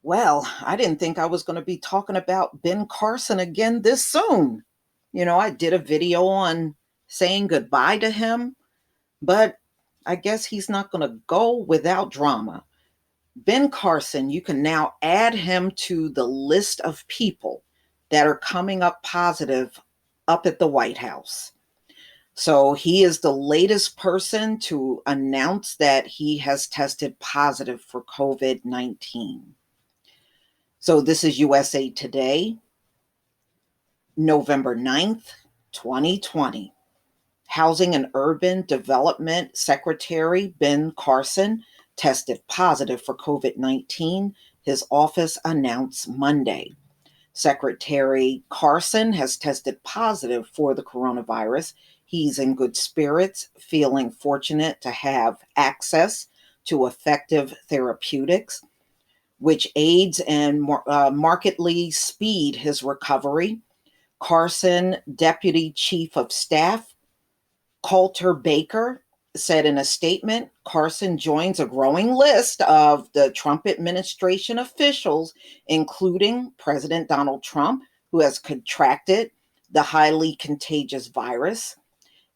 Well, I didn't think I was going to be talking about Ben Carson again this soon. I did a video on saying goodbye to him, but I guess he's not going to go without drama. Ben Carson, you can now add him to the list of people that are coming up positive up at the White House. So he is the latest person to announce that he has tested positive for COVID 19. So this is USA Today, November 9th, 2020. Housing and Urban Development Secretary Ben Carson tested positive for COVID 19, his office announced Monday. Secretary Carson has tested positive for the coronavirus. He's in good spirits, feeling fortunate to have access to effective therapeutics, which aids and markedly speed his recovery. Carson Deputy Chief of Staff Coulter Baker said in a statement, Carson joins a growing list of the Trump administration officials, including President Donald Trump, who has contracted the highly contagious virus.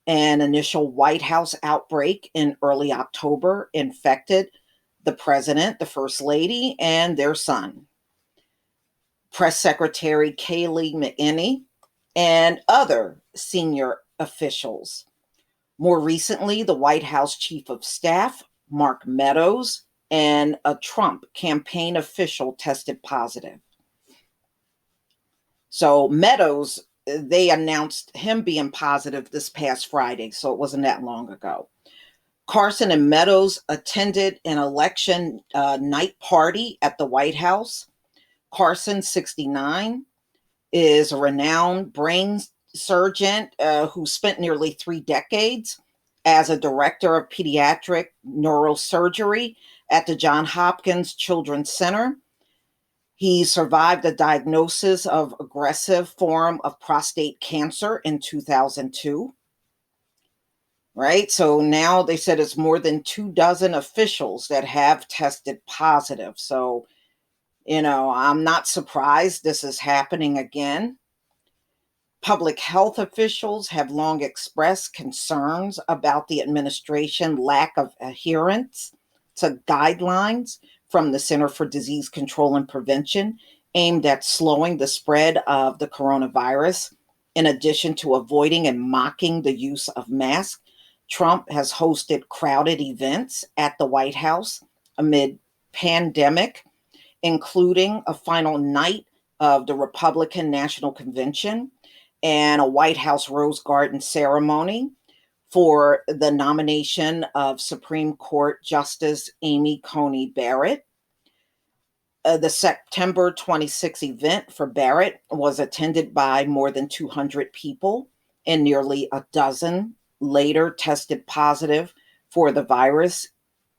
An initial White House outbreak in early October infected the president, the first lady, and their son. Press Secretary Kayleigh McEnany and other senior officials. More recently, the White House Chief of Staff, Mark Meadows, and a Trump campaign official tested positive. So Meadows, they announced him being positive this past Friday, so it wasn't that long ago. Carson and Meadows attended an election night party at the White House. Carson, 69, is a renowned brain surgeon who spent nearly 3 decades as a director of pediatric neurosurgery at the Johns Hopkins Children's Center. He survived a diagnosis of aggressive form of prostate cancer in 2002. Right? So now they said it's more than 24 officials that have tested positive. So, I'm not surprised this is happening again. Public health officials have long expressed concerns about the administration's lack of adherence to guidelines from the Center for Disease Control and Prevention aimed at slowing the spread of the coronavirus. In addition to avoiding and mocking the use of masks, Trump has hosted crowded events at the White House amid pandemic, including a final night of the Republican National Convention and a White House Rose Garden ceremony for the nomination of Supreme Court Justice Amy Coney Barrett. The September 26 event for Barrett was attended by more than 200 people, and nearly a dozen later tested positive for the virus.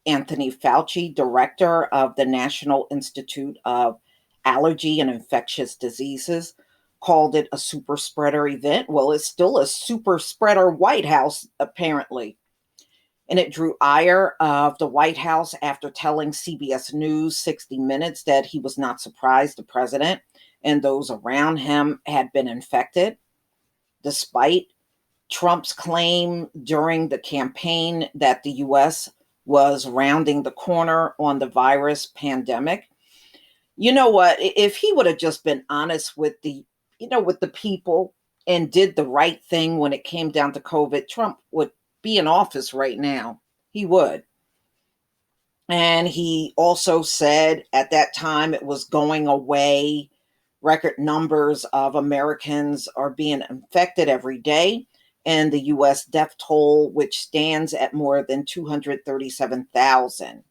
Anthony Fauci, director of the National Institute of Allergy and Infectious Diseases, called it a super spreader event. Well, it's still a super spreader White House, apparently. And it drew ire of the White House after telling CBS News 60 Minutes that he was not surprised the president and those around him had been infected, despite Trump's claim during the campaign that the U.S. was rounding the corner on the virus pandemic. You know what? If he would have just been honest with the people and did the right thing when it came down to COVID, Trump would be in office right now. He would. And he also said at that time it was going away. Record numbers of Americans are being infected every day. And the U.S. death toll, which stands at more than 237,000,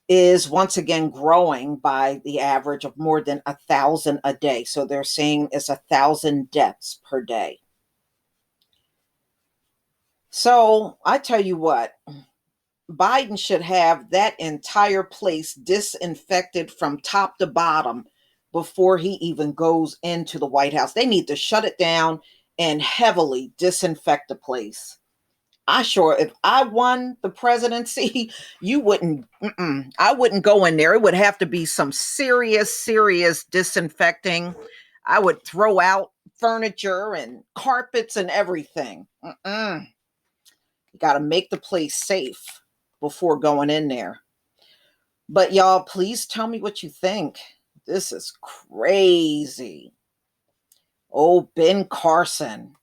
is once again growing by the average of more than 1,000 a day. So they're saying it's 1,000 deaths per day. So I tell you what, Biden should have that entire place disinfected from top to bottom before he even goes into the White House. They need to shut it down and heavily disinfect the place. If I won the presidency, you wouldn't, I wouldn't go in there. It would have to be some serious disinfecting. I would throw out furniture and carpets and everything. You got to make the place safe before going in there. But y'all, please tell me what you think. This is crazy. Oh, Ben Carson.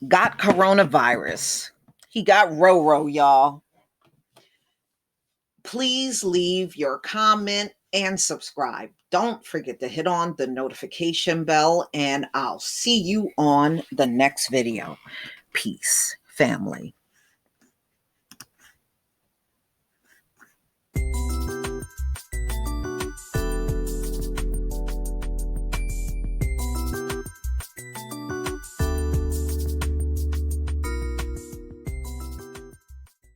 Got coronavirus. He got Roro, y'all. Please leave your comment and subscribe. Don't forget to hit on the notification bell, and I'll see you on the next video. Peace, family.